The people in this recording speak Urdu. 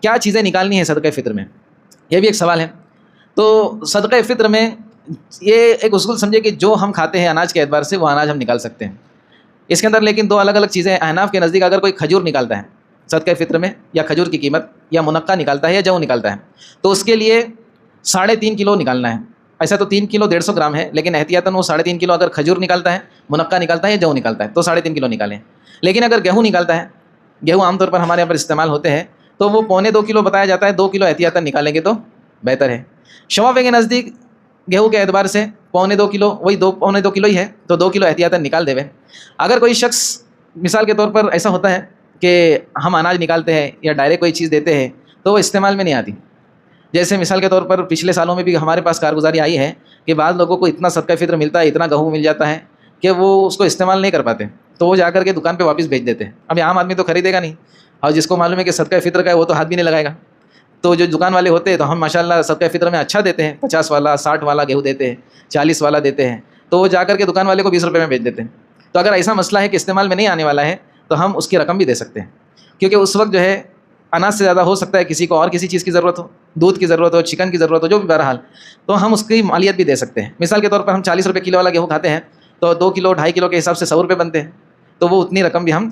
کیا چیزیں نکالنی ہیں صدقہ فطر میں، یہ بھی ایک سوال ہے۔ تو صدقہ فطر میں یہ ایک اصول سمجھے کہ جو ہم کھاتے ہیں اناج کے اعتبار سے وہ اناج ہم نکال سکتے ہیں اس کے اندر، لیکن دو الگ الگ چیزیں احناف کے نزدیک، اگر کوئی کھجور نکالتا ہے صدقہ فطر میں، یا کھجور کی قیمت، یا منقع نکالتا ہے، یا جو نکالتا ہے، تو اس کے لیے 3.5 کلو نکالنا ہے۔ ایسا تو 3 کلو 150 گرام ہے، لیکن احتیاطاً وہ 3.5 کلو اگر کھجور نکالتا ہے، منقع نکالتا ہے، یا جو نکالتا ہے، تو 3.5 کلو نکالیں۔ لیکن اگر گیہوں نکالتا ہے، گیہوں عام طور پر ہمارے یہاں پر استعمال ہوتے ہیں، تو وہ 1.25 کلو بتایا جاتا ہے، 2 کلو احتیاطاً نکالیں گے تو بہتر ہے۔ شوافی کے نزدیک گیہوں کے اعتبار سے 1.25 کلو، وہی 2.25 کلو ہی ہے، تو 2 کلو احتیاطاً نکال دے وے۔ اگر کوئی شخص مثال کے طور پر ایسا ہوتا ہے کہ ہم اناج نکالتے ہیں یا ڈائریکٹ کوئی چیز دیتے ہیں تو وہ استعمال میں نہیں آتی، جیسے مثال کے طور پر پچھلے سالوں میں بھی ہمارے پاس کارگزاری آئی ہے کہ بعض لوگوں کو اتنا صدقہ فطر ملتا ہے، اتنا گیہوں مل جاتا ہے کہ وہ اس کو استعمال نہیں کر پاتے، تو وہ جا کر کے دکان پہ واپس بھیج دیتے ہیں۔ اب عام آدمی تو خریدے گا نہیں، اور جس کو معلوم ہے کہ صدقہ فطر کا ہے وہ تو ہاتھ بھی نہیں لگائے گا۔ تو جو دکان والے ہوتے ہیں تو ہم ماشاءاللہ صدقہ فطر میں اچھا دیتے ہیں، 50 والا 60 والا گیہوں دیتے ہیں، 40 والا دیتے ہیں، تو وہ جا کر کے دکان والے کو 20 روپے میں بیچ دیتے ہیں۔ تو اگر ایسا مسئلہ ہے کہ استعمال میں نہیں آنے والا ہے تو ہم اس کی رقم بھی دے سکتے ہیں، کیونکہ اس وقت جو ہے اناج سے زیادہ ہو سکتا ہے کسی کو اور کسی چیز کی ضرورت ہو، دودھ کی ضرورت ہو، چکن کی ضرورت ہو، جو بھی بہرحال، تو ہم اس کی مالیت بھی دے سکتے ہیں۔ مثال کے طور پر ہم 40 روپے کلو والا گیہوں کھاتے ہیں تو 2 کلو 2.5 کلو کے حساب سے 100 روپے بنتے ہیں، تو وہ اتنی رقم بھی ہم